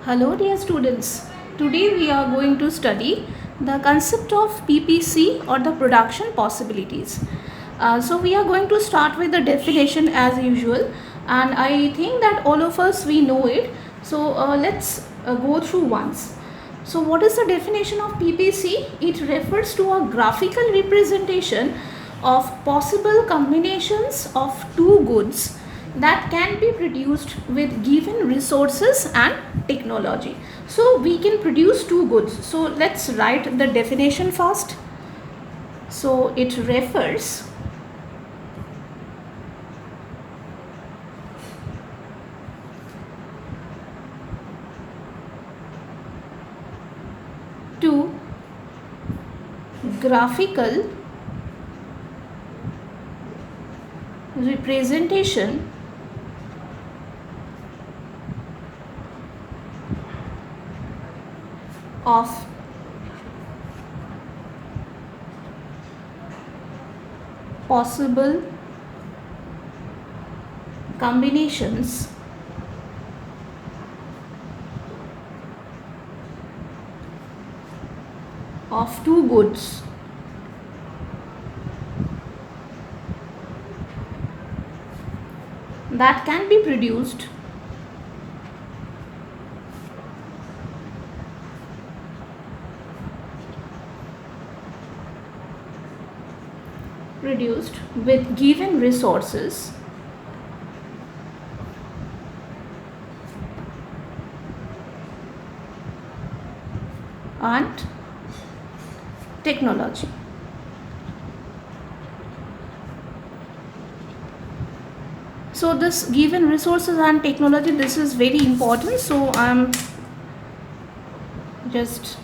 Hello dear students, today we are going to study the concept of PPC or the production possibilities. So we are going to start with the definition as usual, and I think that all of us we know it. So let's go through once. So what is the definition of PPC? It refers to a graphical representation of possible combinations of two goods that can be produced with given resources and technology. So we can produce two goods. So let's write the definition first. So it refers to graphical representation of possible combinations of two goods that can be produced with given resources and technology. So this given resources and technology, this is very important. So I'm just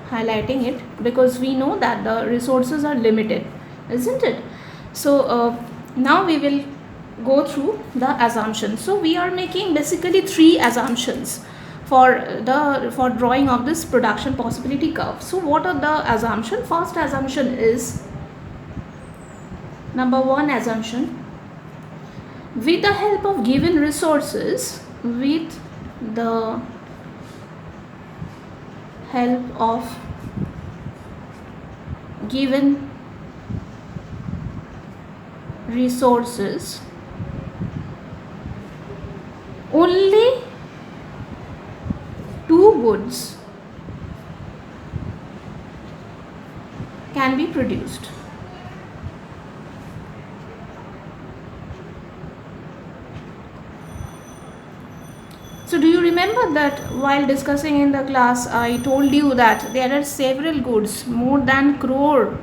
highlighting it because we know that the resources are limited, isn't it? So now we will go through the assumptions. So we are making basically three assumptions for drawing of this production possibility curve. So what are the assumption? First assumption is, number one assumption, with the help of given resources, with the help of given resources, only two goods can be produced. So do you remember that while discussing in the class, I told you that there are several goods, more than crore,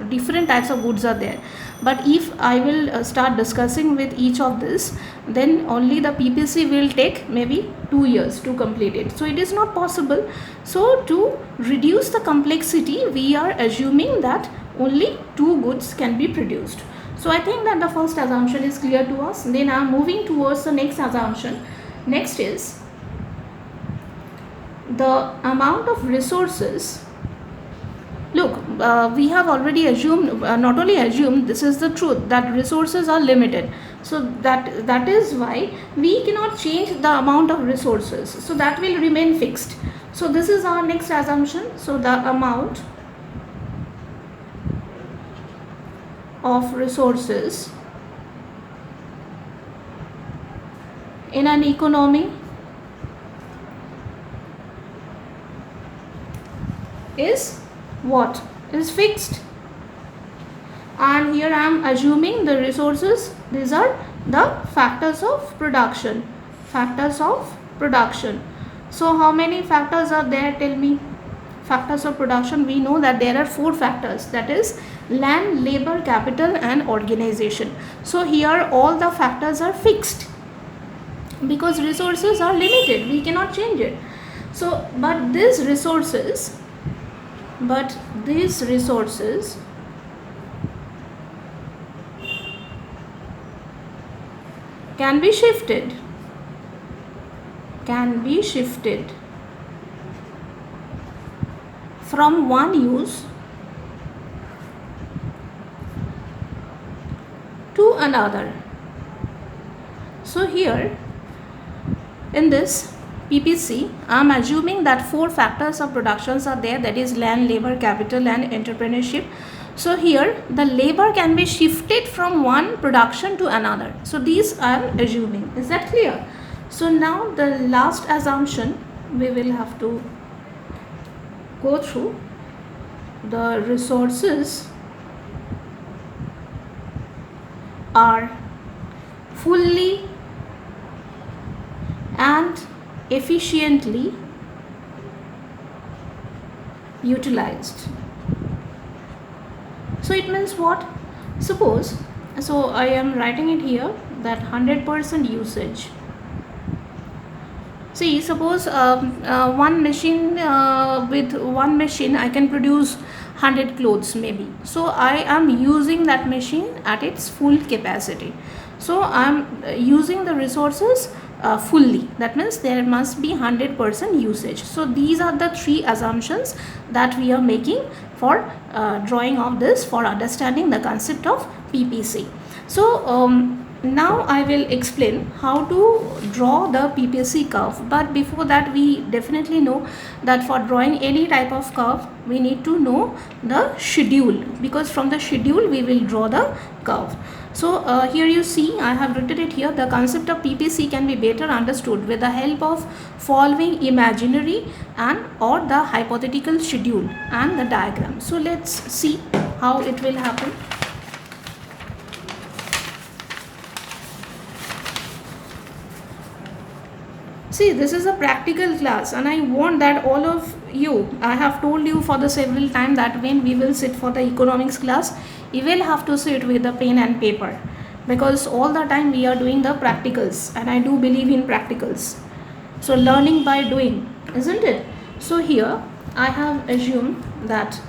different types of goods are there. But if I will start discussing with each of this, then only the PPC will take maybe 2 years to complete it. So it is not possible. So to reduce the complexity, we are assuming that only two goods can be produced. So I think that the first assumption is clear to us. Then I am moving towards the next assumption. Next is the amount of resources. Look, we have already assumed, not only assumed, this is the truth, that resources are limited. So that is why we cannot change the amount of resources. So that will remain fixed. So this is our next assumption. So the amount of resources in an economy is what? Is fixed. And here I am assuming the resources, these are the factors of production. Factors of production. So how many factors are there? Tell me. Factors of production, we know that there are four factors, that is land, labor, capital and organization. So here all the factors are fixed because resources are limited, we cannot change it. So but these resources can be shifted from one use to another. So here in this PPC, I am assuming that 4 factors of productions are there, that is land, labor, capital and entrepreneurship. So here the labor can be shifted from one production to another. So these I am assuming. Is that clear? So now the last assumption we will have to go through. The resources are fully and efficiently utilized. So it means what? Suppose, so I am writing it here that 100% usage. See, suppose one machine, with one machine I can produce 100 clothes maybe. So I am using that machine at its full capacity. So I am using the resources fully. That means there must be 100% usage. So these are the 3 assumptions that we are making for drawing of this, for understanding the concept of PPC. So now I will explain how to draw the PPC curve, but before that we definitely know that for drawing any type of curve we need to know the schedule, because from the schedule we will draw the curve. So here you see I have written it here. The concept of PPC can be better understood with the help of following imaginary and or the hypothetical schedule and the diagram. So let's see how it will happen. See, this is a practical class and I want that all of you, I have told you for the several times that when we will sit for the economics class, you will have to sit with the pen and paper, because all the time we are doing the practicals and I do believe in practicals. So learning by doing, isn't it? So here I have assumed that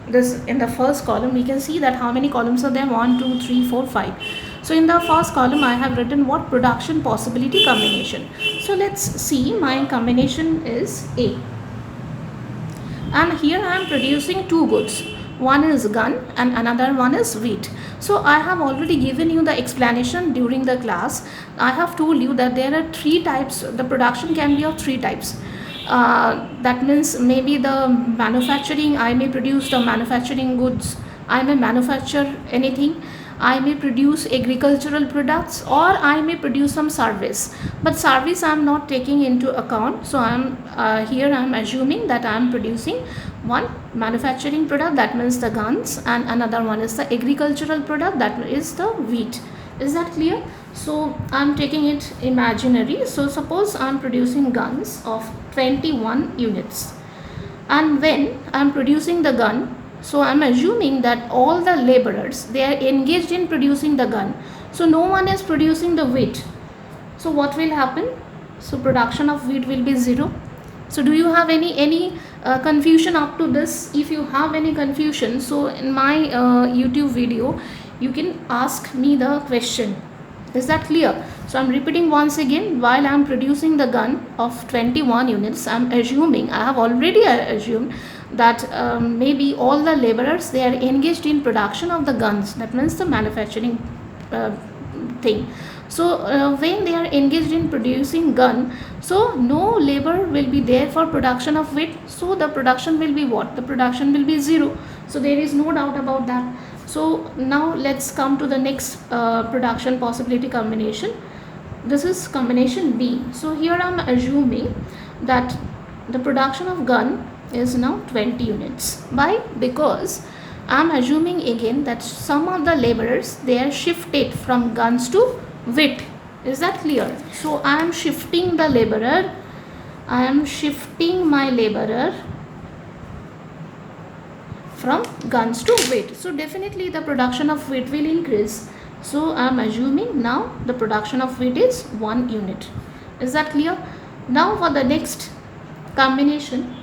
this in the first column we can see that how many columns are there, 1 2 3 4 5. So in the first column I have written what production possibility combination. So let's see, my combination is A, and here I am producing 2 goods. One is gun and another one is wheat. So I have already given you the explanation during the class. I have told you that there are 3 types. The production can be of 3 types. That means maybe the manufacturing, I may produce the manufacturing goods, I may manufacture anything, I may produce agricultural products, or I may produce some service, but service I am not taking into account. So I am here I am assuming that I am producing one manufacturing product, that means the guns, and another one is the agricultural product, that is the wheat. Is that clear? So I am taking it imaginary. So suppose I am producing guns of 21 units, and when I am producing the gun, so I am assuming that all the laborers, they are engaged in producing the gun. So no one is producing the wheat. So what will happen? So production of wheat will be 0. So do you have any confusion up to this? If you have any confusion, so in my YouTube video you can ask me the question. Is that clear? So I'm repeating once again, while I'm producing the gun of 21 units, I'm assuming, I have already assumed that maybe all the laborers, they are engaged in production of the guns, that means the manufacturing thing. So when they are engaged in producing gun, so no labor will be there for production of wheat. So the production will be what? The production will be 0. So there is no doubt about that. So now let's come to the next production possibility combination. This is combination B. So here I am assuming that the production of gun is now 20 units. Why? Because I am assuming again that some of the laborers, they are shifted from guns to wheat. Is that clear? So I am shifting the laborer, I am shifting my laborer from guns to wheat. So definitely the production of wheat will increase. So I am assuming now the production of wheat is 1 unit. Is that clear? Now for the next combination,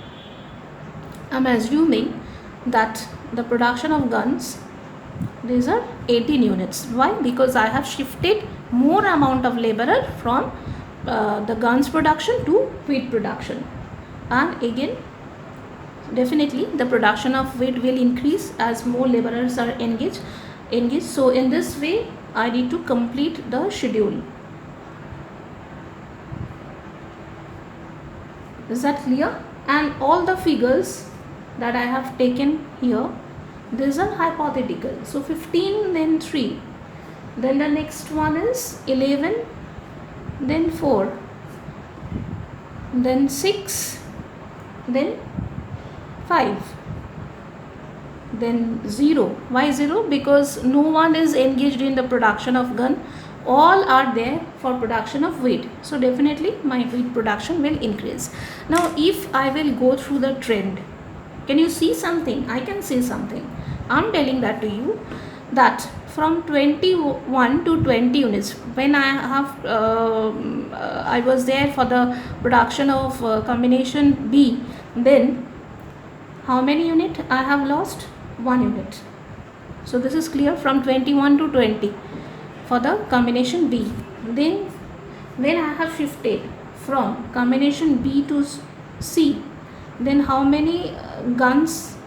I am assuming that the production of guns, these are 18 units. Why? Because I have shifted more amount of laborer from the guns production to wheat production. And again, definitely the production of wheat will increase as more laborers are engaged. So in this way I need to complete the schedule. Is that clear? And all the figures that I have taken here, these are hypothetical. So 15, then 3, then the next one is 11, then 4, then 6, then 5, then 0. Why 0? Because no one is engaged in the production of gun. All are there for production of wheat. So definitely my wheat production will increase. Now if I will go through the trend, can you see something? I can see something. I'm telling that to you, that from 21 to 20 units, when I was there for the production of combination B, then how many unit I have lost? 1 unit. So this is clear, from 21 to 20 for the combination B. Then when I have shifted from combination B to C, then how many guns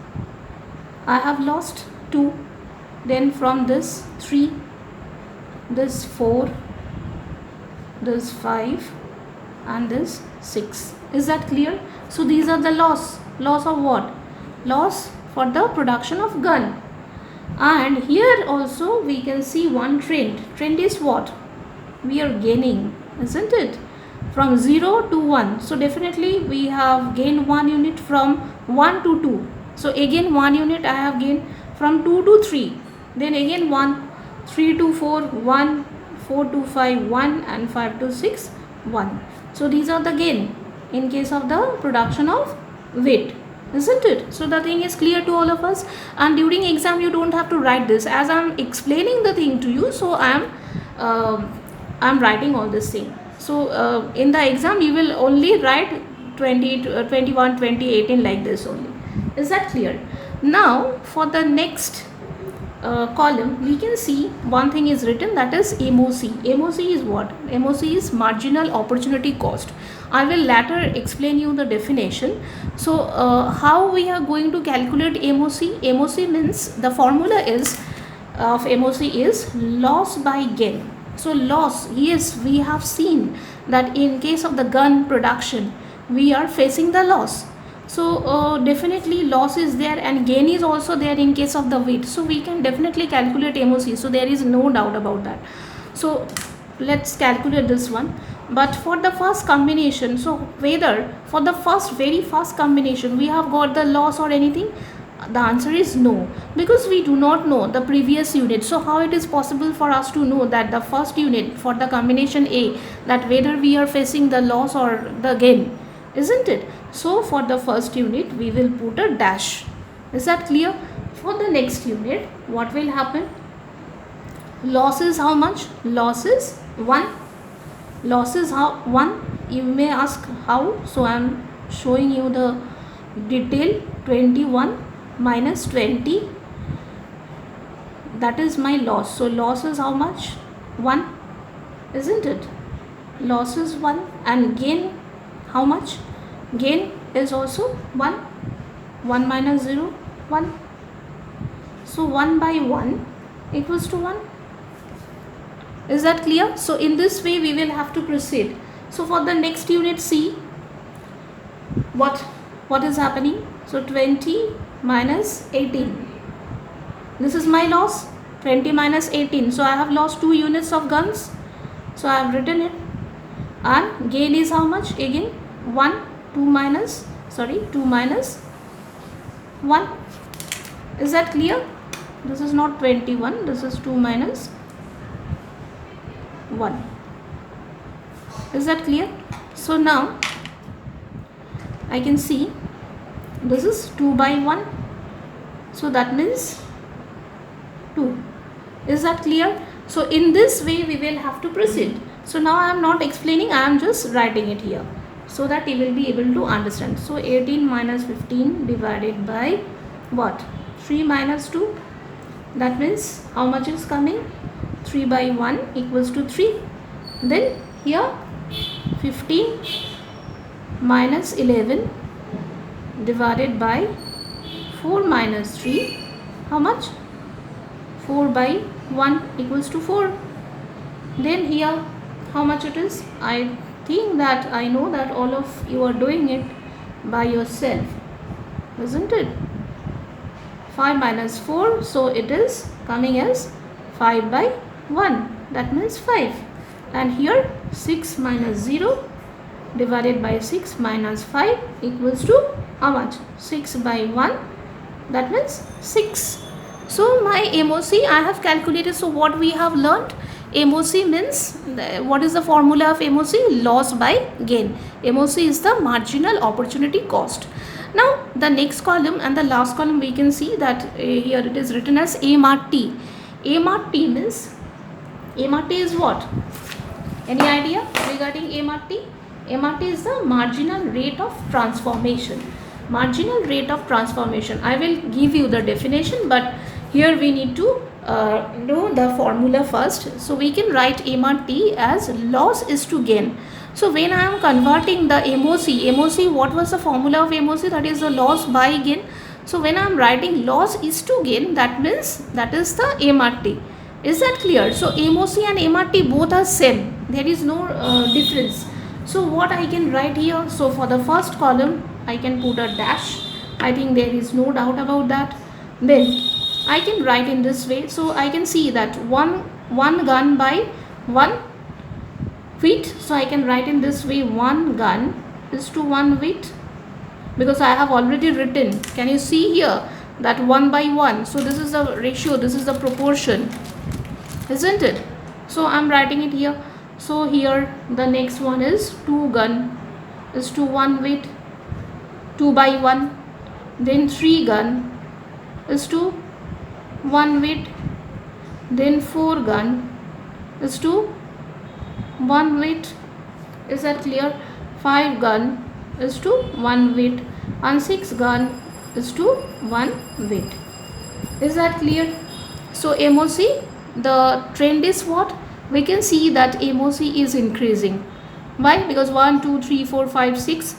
I have lost? 2. Then from this 3, this 4, this 5, and this 6. Is that clear? So these are the loss. Loss of what? Loss for the production of gun. And here also we can see one trend. Trend is what? We are gaining, isn't it? From 0 to 1. So definitely we have gained 1 unit from 1 to 2. So again 1 unit I have gained from 2 to 3. Then again 1, 3 to 4, 1, 4 to 5, 1, and 5 to 6, 1. So these are the gain in case of the production of wheat, isn't it? So the thing is clear to all of us, and during exam you don't have to write this, as I'm explaining the thing to you. So I'm writing all this thing. So in the exam you will only write 20, 21, 20, 18 like this only. Is that clear? Now for the next column, we can see one thing is written, that is MOC. MOC is what? MOC is marginal opportunity cost. I will later explain you the definition. So how we are going to calculate MOC? MOC means, the formula is of MOC is loss by gain. So loss, yes, we have seen that in case of the gun production we are facing the loss. So definitely loss is there and gain is also there in case of the wheat. So we can definitely calculate MOC. So there is no doubt about that. So let's calculate this one. But for the first combination, so whether for the very first combination we have got the loss or anything, the answer is no, because we do not know the previous unit. So how it is possible for us to know that the first unit for the combination A, that whether we are facing the loss or the gain, isn't it? So for the first unit we will put a dash. Is that clear? For the next unit, what will happen? Loss is how much? Loss is 1. Loss is how 1. You may ask how. So I am showing you the detail. 21 minus 20, that is my loss. So loss is how much? 1, isn't it? Loss is 1. And gain how much? Gain is also 1. 1 minus 0, 1. So 1 by 1 equals to 1. Is that clear? So in this way we will have to proceed. So for the next unit C, what is happening? So 20 minus 18. This is my loss. 20 minus 18. So I have lost 2 units of guns. So I have written it. And gain is how much? Again 1. 2 minus 1. Is that clear? This is not 21. This is 2 minus 1. Is that clear? So now I can see this is 2 by 1. So that means 2. Is that clear? So in this way we will have to proceed. So now I am not explaining, I am just writing it here so that you will be able to understand. So 18 minus 15 divided by what? 3 minus 2. That means how much is coming? 3 by 1 equals to 3. Then here 15 minus 11 divided by 4 minus 3. How much? 4 by 1 equals to 4. Then here how much it is? I think that I know that all of you are doing it by yourself, isn't it? 5 minus 4, so it is coming as 5 by 1, that means 5. And here 6 minus 0 divided by 6 minus 5 equals to how much? 6 by 1, that means 6. So my MOC I have calculated. So what we have learnt, MOC means, what is the formula of MOC? Loss by gain. MOC is the marginal opportunity cost. Now the next column and the last column, we can see that here it is written as MRT. MRT means, MRT is what? Any idea regarding MRT? MRT is the marginal rate of transformation. Marginal rate of transformation. I will give you the definition, but here we need to know the formula first. So we can write MRT as loss is to gain. So when I am converting the MOC, what was the formula of MOC? That is the loss by gain. So when I am writing loss is to gain, that means that is the MRT. Is that clear? So MOC and MRT both are same. There is no difference. So what I can write here? So for the first column, I can put a dash. I think there is no doubt about that. Then I can write in this way. So I can see that one gun by 1 feet. So I can write in this way, 1 gun is to 1 feet, because I have already written. Can you see here that 1 by 1? So this is the ratio, this is the proportion, isn't it? So I'm writing it here. So here the next one is 2 gun is to 1 weight, 2 by 1. Then 3 gun is to 1 weight. Then 4 gun is to 1 weight. Is that clear? 5 gun is to 1 weight, and 6 gun is to 1 weight. Is that clear? So MOC, the trend is what? We can see that MOC is increasing. Why? Because 1, 2, 3, 4, 5, 6,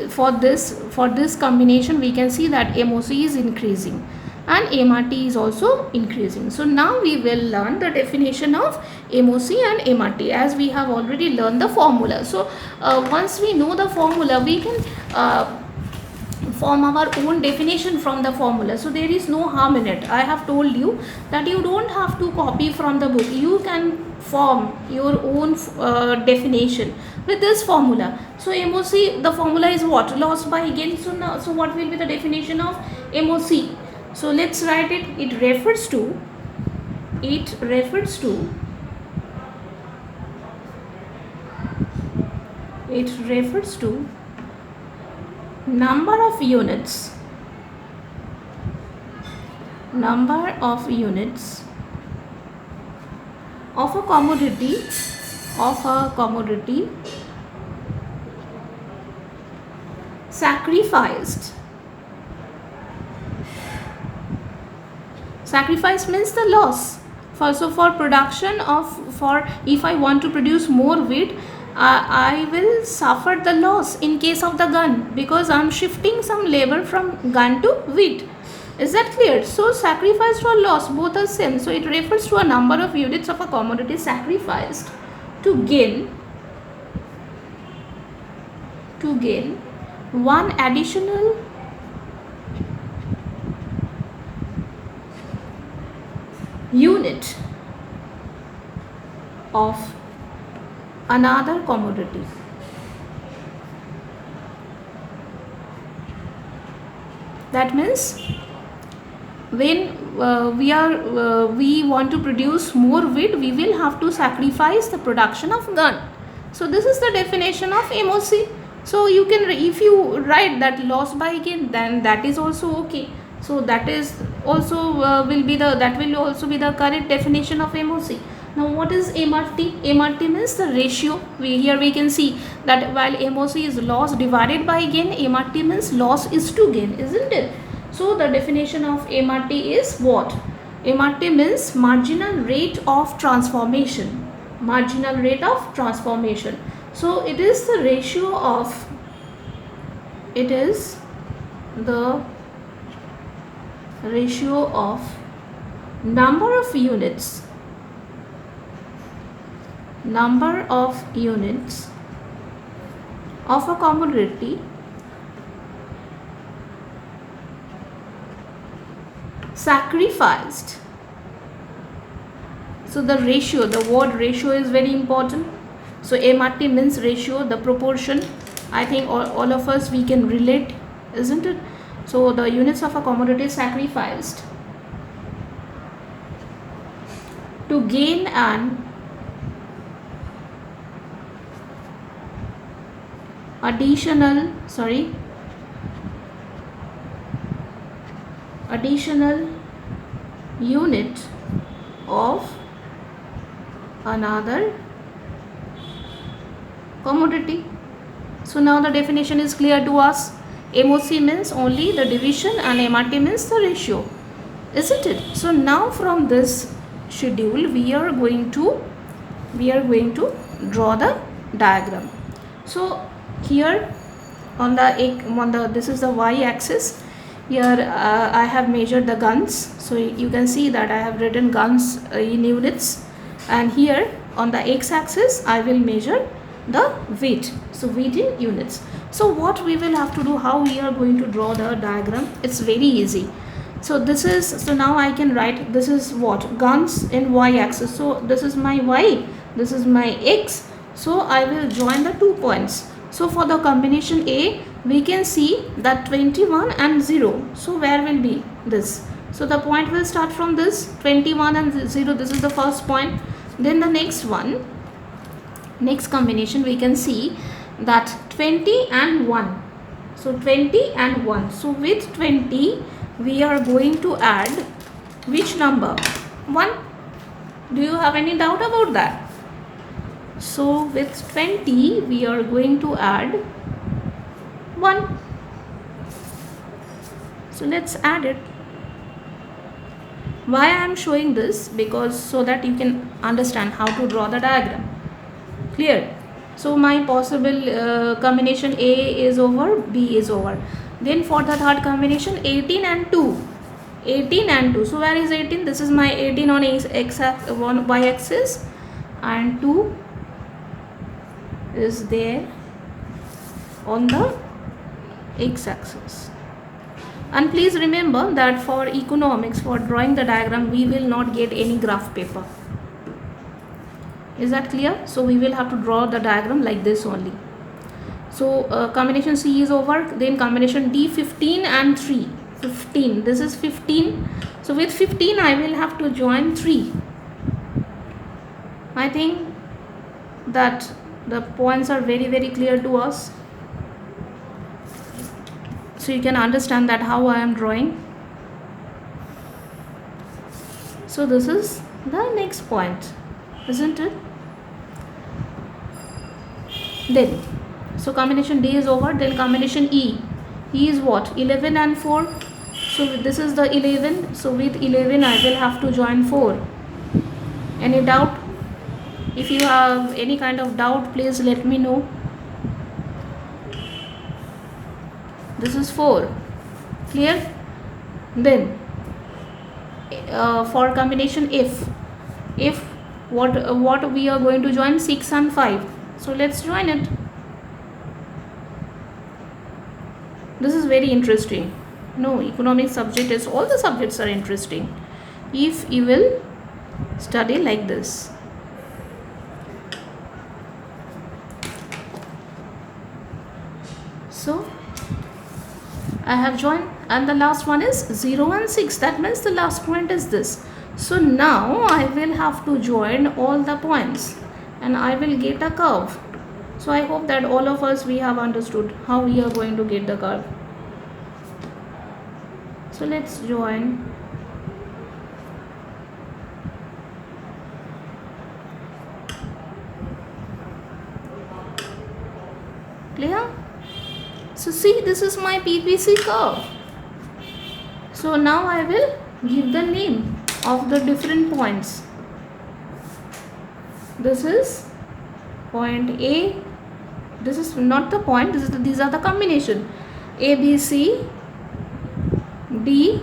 for this combination we can see that MOC is increasing and MRT is also increasing. So now we will learn the definition of MOC and MRT, as we have already learned the formula. So once we know the formula, we can form our own definition from the formula. So there is no harm in it. I have told you that you don't have to copy from the book. You can form your own definition with this formula. So MOC, the formula is what? Loss by gain. So now, so what will be the definition of MOC? So let's write it. It refers to number of units of a commodity sacrificed. Sacrifice means the loss. So for production if I want to produce more wheat, I will suffer the loss in case of the gun, because I am shifting some labor from gun to wheat. Is that clear? So sacrifice or loss, both are same. So it refers to a number of units of a commodity sacrificed to gain one additional unit of another commodity. That means when we want to produce more wheat, we will have to sacrifice the production of gun. So this is the definition of MOC. So you can, if you write that loss by gain, then that is also okay. So that is also that will also be the correct definition of MOC. Now what is MRT? MRT means the ratio. Here we can see that while MOC is loss divided by gain, MRT means loss is to gain, isn't it? So the definition of MRT is what? MRT means marginal rate of transformation. Marginal rate of transformation. So it is the ratio of, it is the ratio of number of units of a commodity sacrificed. So the ratio, the word ratio is very important. So MRT means ratio, the proportion. I think all of us, we can relate, isn't it? So the units of a commodity sacrificed to gain an additional unit of another commodity. So now the definition is clear to us. MOC means only the division and MRT means the ratio, isn't it? So now from this schedule we are going to draw the diagram. So here on the this is the y axis. Here I have measured the guns, so you can see that I have written guns in units, and here on the x axis I will measure the weight, so weight in units. So what we will have to do, how we are going to draw the diagram, it's very easy. So now I can write, this is what, guns in y axis. So this is my y, this is my x. So I will join the 2 points. So for the combination A, we can see that 21 and 0. So where will be this? So the point will start from this 21 and 0. This is the first point. Then the next combination, we can see that 20 and 1. So 20 and 1. So with 20, we are going to add which number? 1. Do you have any doubt about that? So with 20, we are going to add 1. So let's add it. Why I am showing this? Because so that you can understand how to draw the diagram. Clear? So my possible combination A is over, B is over. Then for the third combination, 18 and 2. 18 and 2. So where is 18? This is my 18 on y axis, and 2 is there on the x axis. And please remember that for economics, for drawing the diagram, we will not get any graph paper. Is that clear? So we will have to draw the diagram like this only. So combination C is over. Then combination D, 15 and 3. 15. This is 15. So with 15, I will have to join 3. I think that the points are very, very clear to us. So you can understand that how I am drawing. So this is the next point, isn't it? Then, so combination D is over. Then combination E. E is what? 11 and 4. So this is the 11. So with 11, I will have to join 4. Any doubt? If you have any kind of doubt, please let me know. This is 4. Clear? Then for combination F, what we are going to join? 6 and 5. So let's join it. This is very interesting. No, economic subject is, all the subjects are interesting if you will study like this. So I have joined, and the last one is 0 and 6. That means the last point is this. So now I will have to join all the points and I will get a curve. So I hope that all of us, we have understood how we are going to get the curve. So let's join. Clear? So see, this is my PPC curve. So now I will give the name of the different points. This is point A. This is not the point, these are the combination. A, B, C, D,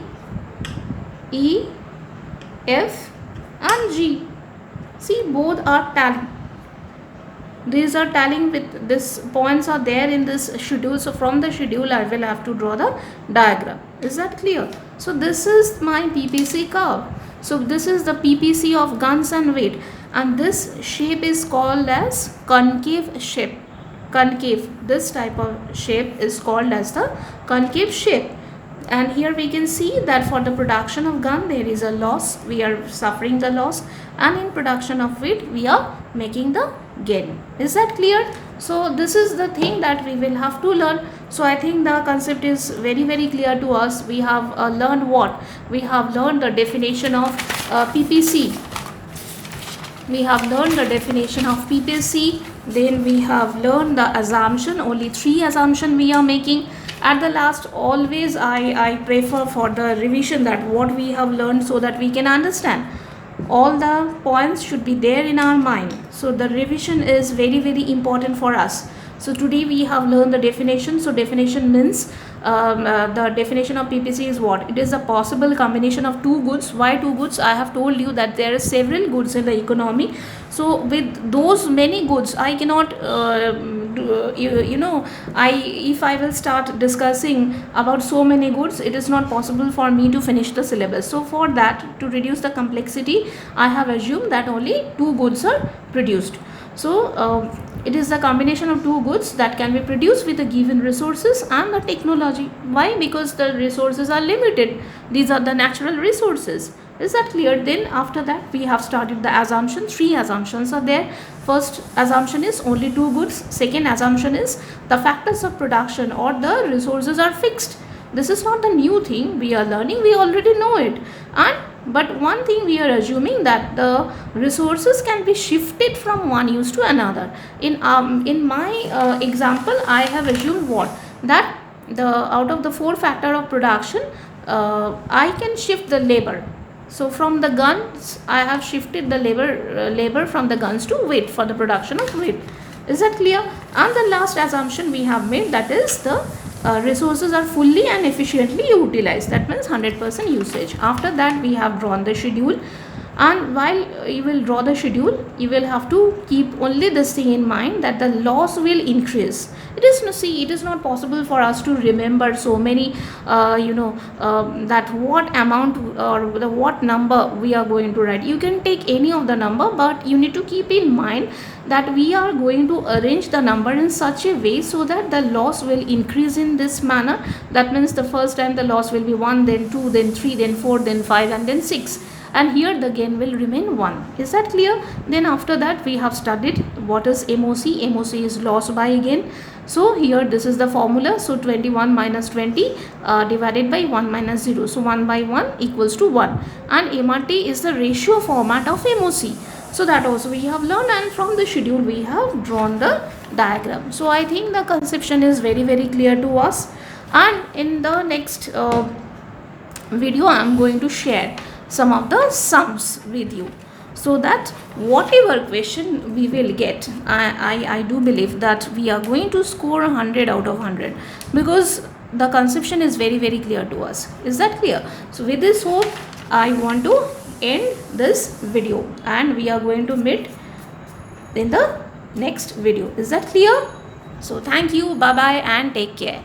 E, F and G. See, both are tallying. These are tallying with this, points are there in this schedule. So from the schedule I will have to draw the diagram. Is that clear? So this is my PPC curve. So this is the PPC of guns and weight, and this shape is called as concave shape. Concave, this type of shape is called as the concave shape. And here we can see that for the production of gun there is a loss, we are suffering the loss, and in production of weight we are making the gain. Is that clear? So this is the thing that we will have to learn. So I think the concept is very clear to us. We have learned what? We have learned the definition of PPC. We have learned the definition of PPC. Then we have learned the assumption. Only 3 assumptions we are making. At the last, always I prefer for the revision that what we have learned, so that we can understand. All the points should be there in our mind. So the revision is very important for us. So today we have learned the definition. So definition means the definition of PPC is what? It is a possible combination of 2 goods. Why 2 goods? I have told you that there are several goods in the economy. So with those many goods, I cannot if I will start discussing about so many goods, it is not possible for me to finish the syllabus. So for that, to reduce the complexity, I have assumed that only 2 goods are produced. So it is the combination of 2 goods that can be produced with the given resources and the technology. Why? Because the resources are limited. These are the natural resources. Is that clear? Then after that we have started the assumption. 3 assumptions are there. First assumption is only 2 goods. Second assumption is the factors of production or the resources are fixed. This is not the new thing we are learning. We already know it. But one thing we are assuming that the resources can be shifted from one use to another. In my example, I have assumed what? That out of the 4 factor of production, I can shift the labor. So from the guns, I have shifted the labor from the guns to weight for the production of weight. Is that clear? And the last assumption we have made, that is the resources are fully and efficiently utilized. That means 100% usage. After that we have drawn the schedule, and while you will draw the schedule, you will have to keep only this thing in mind, that the loss will increase. It is not possible for us to remember so many that what amount or the what number we are going to write. You can take any of the number, but you need to keep in mind that we are going to arrange the number in such a way so that the loss will increase in this manner. That means the first time the loss will be 1, then 2, then 3, then 4, then 5, and then 6. And here the gain will remain 1. Is that clear? Then after that we have studied what is MOC. MOC is loss by gain. So here this is the formula. So 21 minus 20 divided by 1 minus 0. So 1 by 1 equals to 1. And MRT is the ratio format of MOC. So that also we have learned, and from the schedule we have drawn the diagram. So I think the conception is very clear to us. And in the next video I am going to share some of the sums with you, so that whatever question we will get, I do believe that we are going to score 100 out of 100, because the conception is very clear to us. Is that clear? So with this hope, I want to end this video, and we are going to meet in the next video. Is that clear? So thank you, bye bye, and take care.